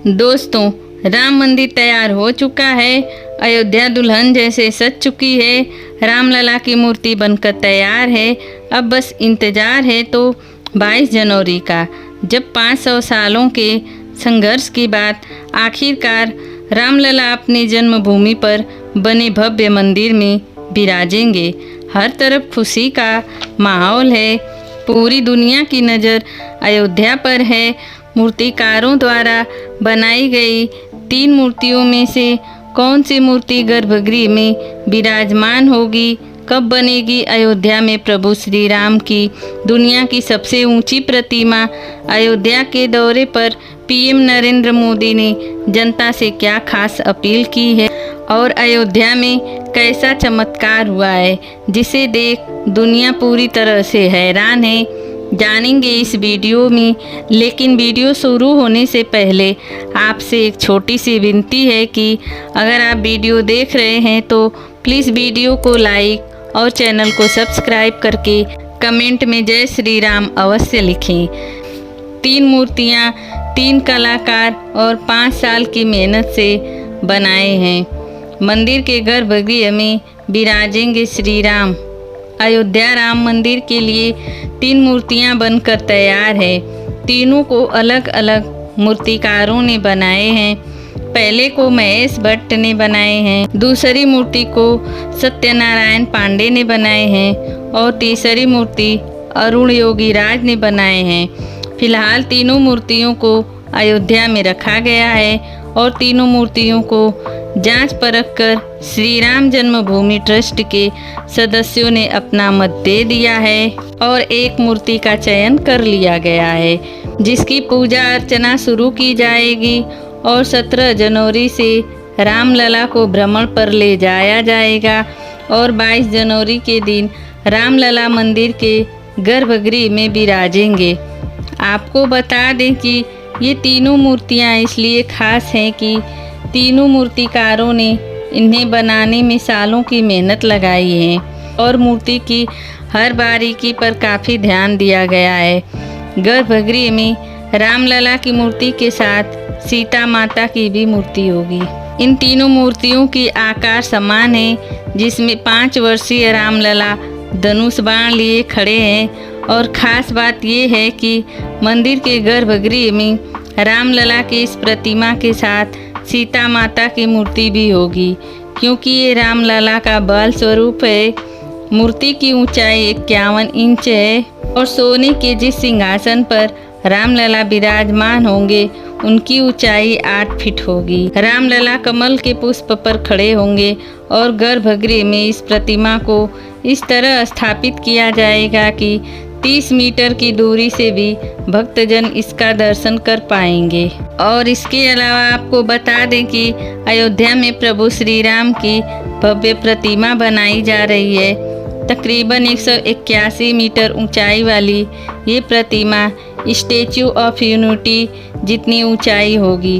दोस्तों, राम मंदिर तैयार हो चुका है। अयोध्या दुल्हन जैसे सज चुकी है। रामलला की मूर्ति बनकर तैयार है। अब बस इंतज़ार है तो 22 जनवरी का, जब 500 सालों के संघर्ष के बाद आखिरकार रामलला अपनी जन्मभूमि पर बने भव्य मंदिर में विराजेंगे। हर तरफ खुशी का माहौल है। पूरी दुनिया की नज़र अयोध्या पर है। मूर्तिकारों द्वारा बनाई गई 3 मूर्तियों में से कौन सी मूर्ति गर्भगृह में विराजमान होगी? कब बनेगी अयोध्या में प्रभु श्री राम की दुनिया की सबसे ऊंची प्रतिमा? अयोध्या के दौरे पर पीएम नरेंद्र मोदी ने जनता से क्या खास अपील की है और अयोध्या में कैसा चमत्कार हुआ है जिसे देख दुनिया पूरी तरह से हैरान है, जानेंगे इस वीडियो में। लेकिन वीडियो शुरू होने से पहले आपसे एक छोटी सी विनती है कि अगर आप वीडियो देख रहे हैं तो प्लीज़ वीडियो को लाइक और चैनल को सब्सक्राइब करके कमेंट में जय श्री राम अवश्य लिखें। 3 मूर्तियां 3 कलाकार और 5 साल की मेहनत से बनाए हैं। मंदिर के गर्भगृह में विराजेंगे श्री राम। अयोध्या राम मंदिर के लिए 3 मूर्तियां बनकर तैयार है। तीनों को अलग अलग मूर्तिकारों ने बनाए हैं। पहले को महेश भट्ट ने बनाए हैं, दूसरी मूर्ति को सत्यनारायण पांडे ने बनाए हैं और तीसरी मूर्ति अरुण योगीराज ने बनाए हैं। फिलहाल तीनों मूर्तियों को अयोध्या में रखा गया है और तीनों मूर्तियों को जांच परख कर श्री राम जन्मभूमि ट्रस्ट के सदस्यों ने अपना मत दे दिया है और एक मूर्ति का चयन कर लिया गया है, जिसकी पूजा अर्चना शुरू की जाएगी और 17 जनवरी से रामलला को भ्रमण पर ले जाया जाएगा और 22 जनवरी के दिन रामलला मंदिर के गर्भगृह में विराजेंगे। आपको बता दें कि ये तीनों मूर्तियाँ इसलिए खास हैं कि तीनों मूर्तिकारों ने इन्हें बनाने में सालों की मेहनत लगाई है और मूर्ति की हर बारीकी पर काफ़ी ध्यान दिया गया है। गर्भगृह में रामलला की मूर्ति के साथ सीता माता की भी मूर्ति होगी। इन तीनों मूर्तियों की आकार समान है, जिसमें 5 वर्षीय रामलला धनुष बाण लिए खड़े हैं और ख़ास बात यह है कि मंदिर के गर्भगृह में रामलला की इस प्रतिमा के साथ सीता माता की मूर्ति भी होगी, क्योंकि ये रामलला का बाल स्वरूप है। मूर्ति की ऊंचाई 51 इंच है और सोने के जिस सिंहासन पर रामलला विराजमान होंगे उनकी ऊंचाई 8 फीट होगी। रामलला कमल के पुष्प पर खड़े होंगे और गर्भगृह में इस प्रतिमा को इस तरह स्थापित किया जाएगा कि 30 मीटर की दूरी से भी भक्तजन इसका दर्शन कर पाएंगे। और इसके अलावा आपको बता दें कि अयोध्या में प्रभु श्री राम की भव्य प्रतिमा बनाई जा रही है। तकरीबन 181 मीटर ऊंचाई वाली ये प्रतिमा स्टैचू ऑफ यूनिटी जितनी ऊंचाई होगी।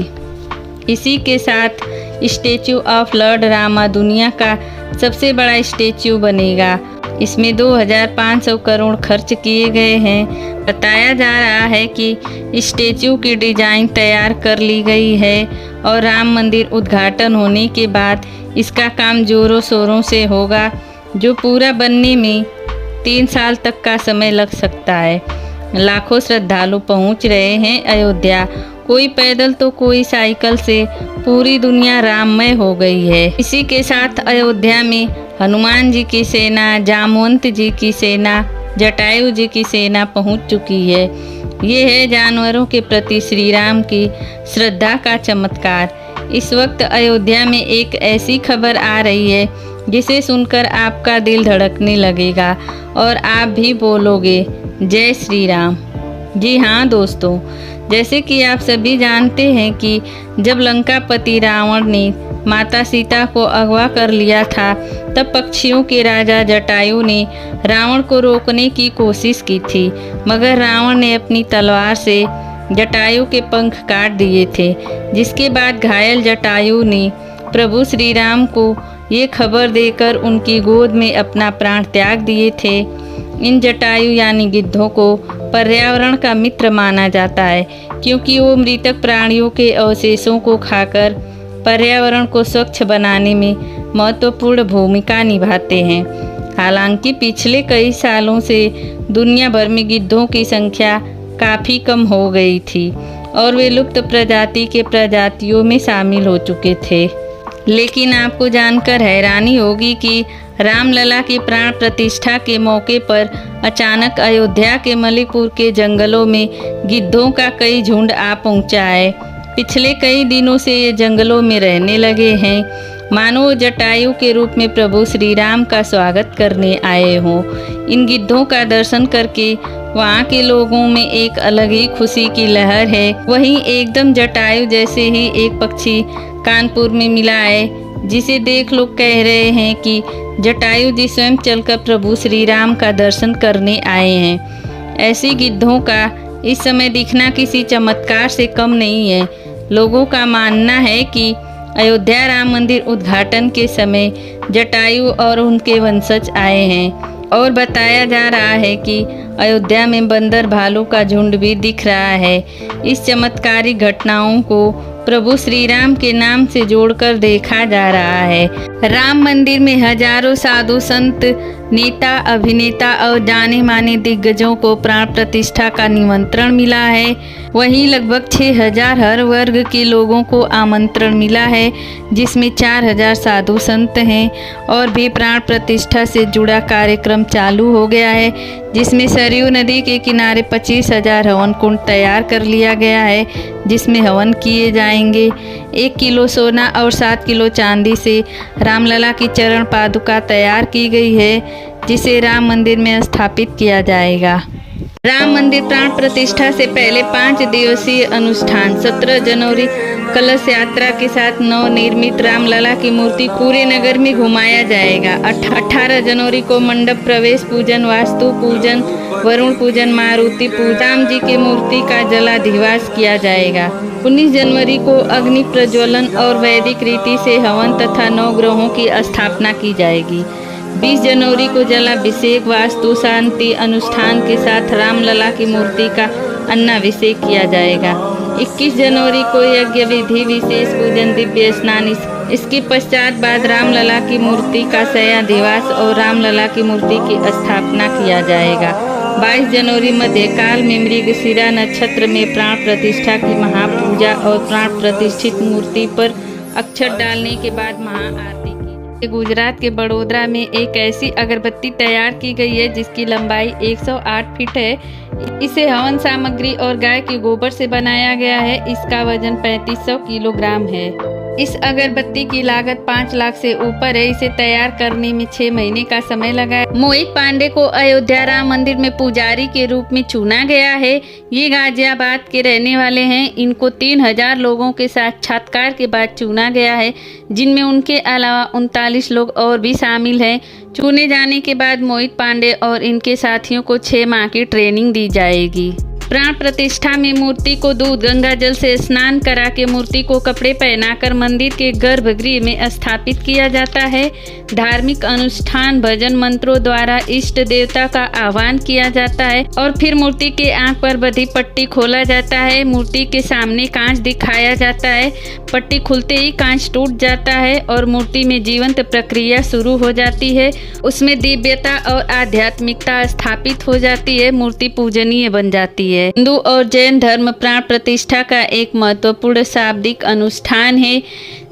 इसी के साथ स्टैचू ऑफ लॉर्ड रामा दुनिया का सबसे बड़ा स्टैचू बनेगा। इसमें 2500 करोड़ खर्च किए गए हैं। बताया जा रहा है कि स्टैचू की डिज़ाइन तैयार कर ली गई है और राम मंदिर उद्घाटन होने के बाद इसका काम जोरों शोरों से होगा, जो पूरा बनने में 3 साल तक का समय लग सकता है। लाखों श्रद्धालु पहुंच रहे हैं अयोध्या। कोई पैदल तो कोई साइकिल से पूरी दुनिया राममय हो गई है। इसी के साथ अयोध्या में हनुमान जी की सेना, जामवंत जी की सेना, जटायु जी की सेना पहुंच चुकी है। ये है जानवरों के प्रति श्री राम की श्रद्धा का चमत्कार। इस वक्त अयोध्या में एक ऐसी खबर आ रही है जिसे सुनकर आपका दिल धड़कने लगेगा और आप भी बोलोगे जय श्री राम। जी हाँ दोस्तों, जैसे कि आप सभी जानते हैं कि जब लंकापति रावण ने माता सीता को अगवा कर लिया था, तब पक्षियों के राजा जटायु ने रावण को रोकने की कोशिश की थी, मगर रावण ने अपनी तलवार से जटायु के पंख काट दिए थे। जिसके बाद घायल जटायु ने प्रभु श्री राम को ये खबर देकर उनकी गोद में अपना प्राण त्याग दिए थे। इन जटायु यानी गिद्धों को पर्यावरण का मित्र माना जाता है, क्योंकि वो मृतक प्राणियों के अवशेषों को खाकर पर्यावरण को स्वच्छ बनाने में महत्वपूर्ण भूमिका निभाते हैं। हालांकि पिछले कई सालों से दुनिया भर में गिद्धों की संख्या काफ़ी कम हो गई थी और वे लुप्त प्रजाति के प्रजातियों में शामिल हो चुके थे। लेकिन आपको जानकर हैरानी होगी कि रामलला की प्राण प्रतिष्ठा के मौके पर अचानक अयोध्या के मलिकपुर के जंगलों में गिद्धों का कई झुंड आ पहुंचा है। पिछले कई दिनों से ये जंगलों में रहने लगे हैं, मानो जटायु के रूप में प्रभु श्री राम का स्वागत करने आए हों। इन गिद्धों का दर्शन करके वहाँ के लोगों में एक अलग ही खुशी की लहर है। वहीं एकदम जटायु जैसे ही एक पक्षी कानपुर में मिला है, जिसे देख लोग कह रहे हैं कि जटायु जी स्वयं चलकर प्रभु श्री राम का दर्शन करने आए हैं। ऐसी गिद्धों का इस समय दिखना किसी चमत्कार से कम नहीं है। लोगों का मानना है कि अयोध्या राम मंदिर उद्घाटन के समय जटायु और उनके वंशज आए हैं और बताया जा रहा है कि अयोध्या में बंदर भालू का झुंड भी दिख रहा है। इस चमत्कारी घटनाओं को प्रभु श्री राम के नाम से जोड़कर देखा जा रहा है। राम मंदिर में हजारों साधु संत, नेता, अभिनेता और जाने माने दिग्गजों को प्राण प्रतिष्ठा का निमंत्रण मिला है। वहीं लगभग 6000 हर वर्ग के लोगों को आमंत्रण मिला है, जिसमें 4000 साधु संत हैं और भी प्राण प्रतिष्ठा से जुड़ा कार्यक्रम चालू हो गया है, जिसमें सरयू नदी के किनारे 25,000 हवन कुंड तैयार कर लिया गया है, जिसमें हवन किए जाएंगे। 1 किलो सोना और 7 किलो चांदी से रामलला की चरण पादुका तैयार की गई है, जिसे राम मंदिर में स्थापित किया जाएगा। राम मंदिर प्राण प्रतिष्ठा से पहले 5 दिवसीय अनुष्ठान 17 जनवरी कलश यात्रा के साथ नवनिर्मित रामलला की मूर्ति पूरे नगर में घुमाया जाएगा। 18 जनवरी को मंडप प्रवेश पूजन, वास्तु पूजन, वरुण पूजन, मारुति पूजन, राम जी की मूर्ति का जलाधिवास किया जाएगा। 19 जनवरी को अग्नि प्रज्वलन और वैदिक रीति से हवन तथा 9 ग्रहों की स्थापना की जाएगी। 20 जनवरी को जलाभिषेक, वास्तु शांति अनुष्ठान के साथ रामलला की मूर्ति का अन्नाभिषेक किया जाएगा। 21 जनवरी को यज्ञ विधि, विशेष पूजन, दिव्य स्नान, इसके पश्चात बाद रामलला की मूर्ति का शय्याधिवास और रामलला की मूर्ति की स्थापना किया जाएगा। 22 जनवरी मध्यकाल में मृगशिरा नक्षत्र में प्राण प्रतिष्ठा की महापूजा और प्राण प्रतिष्ठित मूर्ति पर अक्षत डालने के बाद महाआरती की। गुजरात के बड़ोदरा में एक ऐसी अगरबत्ती तैयार की गई है जिसकी लंबाई 108 फीट है। इसे हवन सामग्री और गाय के गोबर से बनाया गया है। इसका वजन 3500 किलोग्राम है। इस अगरबत्ती की लागत 5 लाख से ऊपर है। इसे तैयार करने में 6 महीने का समय लगा है। मोहित पांडे को अयोध्या राम मंदिर में पुजारी के रूप में चुना गया है। ये गाजियाबाद के रहने वाले हैं। इनको 3000 लोगों के साक्षात्कार के बाद चुना गया है, जिनमें उनके अलावा 39 लोग और भी शामिल हैं। चुने जाने के बाद मोहित पांडे और इनके साथियों को 6 माह की ट्रेनिंग दी जाएगी। प्राण प्रतिष्ठा में मूर्ति को दूध गंगा जल से स्नान करा के मूर्ति को कपड़े पहनाकर मंदिर के गर्भगृह में स्थापित किया जाता है। धार्मिक अनुष्ठान भजन मंत्रों द्वारा इष्ट देवता का आह्वान किया जाता है और फिर मूर्ति के आंख पर बंधी पट्टी खोला जाता है। मूर्ति के सामने कांच दिखाया जाता है। पट्टी खुलते ही कांच टूट जाता है और मूर्ति में जीवंत प्रक्रिया शुरू हो जाती है। उसमें दिव्यता और आध्यात्मिकता स्थापित हो जाती है। मूर्ति पूजनीय बन जाती है। हिंदू और जैन धर्म प्राण प्रतिष्ठा का एक महत्वपूर्ण शाब्दिक अनुष्ठान है,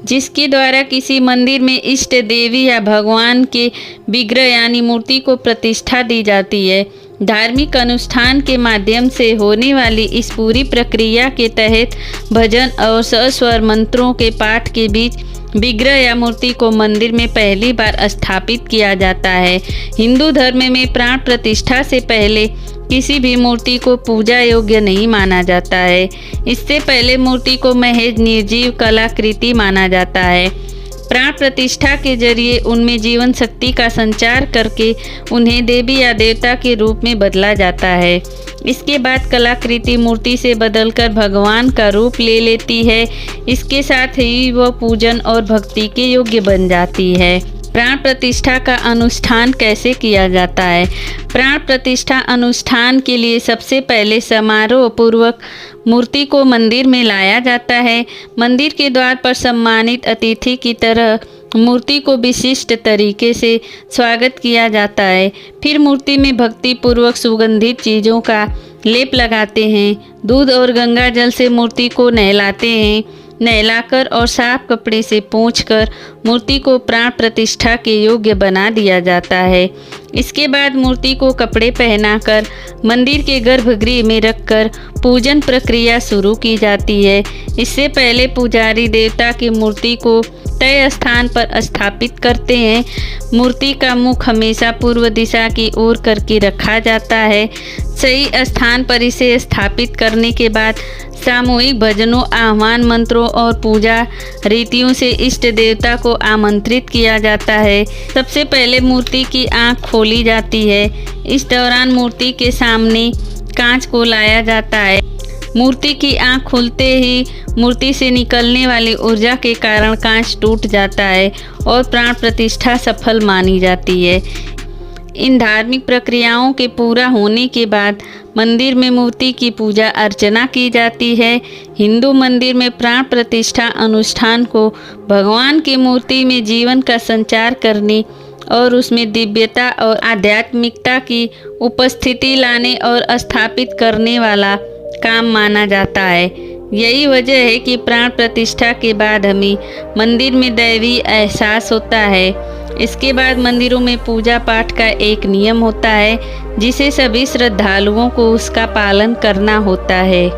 जिसके द्वारा किसी मंदिर में इष्ट देवी या भगवान के विग्रह यानी मूर्ति को प्रतिष्ठा दी जाती है। धार्मिक अनुष्ठान के माध्यम से होने वाली इस पूरी प्रक्रिया के तहत भजन और सस्वर मंत्रों के पाठ के बीच विग्रह या मूर्ति को मंदिर में पहली बार स्थापित किया जाता है। हिंदू धर्म में प्राण प्रतिष्ठा से पहले किसी भी मूर्ति को पूजा योग्य नहीं माना जाता है। इससे पहले मूर्ति को महज निर्जीव कलाकृति माना जाता है। प्राण प्रतिष्ठा के जरिए उनमें जीवन शक्ति का संचार करके उन्हें देवी या देवता के रूप में बदला जाता है। इसके बाद कलाकृति मूर्ति से बदलकर भगवान का रूप ले लेती है। इसके साथ ही वह पूजन और भक्ति के योग्य बन जाती है। प्राण प्रतिष्ठा का अनुष्ठान कैसे किया जाता है? प्राण प्रतिष्ठा अनुष्ठान के लिए सबसे पहले समारोह पूर्वक मूर्ति को मंदिर में लाया जाता है। मंदिर के द्वार पर सम्मानित अतिथि की तरह मूर्ति को विशिष्ट तरीके से स्वागत किया जाता है। फिर मूर्ति में भक्ति पूर्वक सुगंधित चीज़ों का लेप लगाते हैं। दूध और गंगा जल से मूर्ति को नहलाते हैं। नहलाकर और साफ कपड़े से पोंछकर मूर्ति को प्राण प्रतिष्ठा के योग्य बना दिया जाता है। इसके बाद मूर्ति को कपड़े पहनाकर मंदिर के गर्भगृह में रखकर पूजन प्रक्रिया शुरू की जाती है। इससे पहले पुजारी देवता की मूर्ति को तय स्थान पर स्थापित करते हैं। मूर्ति का मुख हमेशा पूर्व दिशा की ओर करके रखा जाता है। सही स्थान पर इसे स्थापित करने के बाद सामूहिक भजनों, आह्वान मंत्रों और पूजा रीतियों से इष्ट देवता को आमंत्रित किया जाता है। सबसे पहले मूर्ति की आंख खोली जाती है। इस दौरान मूर्ति के सामने कांच को लाया जाता है। मूर्ति की आंख खुलते ही मूर्ति से निकलने वाली ऊर्जा के कारण कांच टूट जाता है और प्राण प्रतिष्ठा सफल मानी जाती है। इन धार्मिक प्रक्रियाओं के पूरा होने के बाद मंदिर में मूर्ति की पूजा अर्चना की जाती है। हिंदू मंदिर में प्राण प्रतिष्ठा अनुष्ठान को भगवान की मूर्ति में जीवन का संचार करने और उसमें दिव्यता और आध्यात्मिकता की उपस्थिति लाने और स्थापित करने वाला काम माना जाता है। यही वजह है कि प्राण प्रतिष्ठा के बाद हमें मंदिर में दैवी एहसास होता है। इसके बाद मंदिरों में पूजा पाठ का एक नियम होता है जिसे सभी श्रद्धालुओं को उसका पालन करना होता है।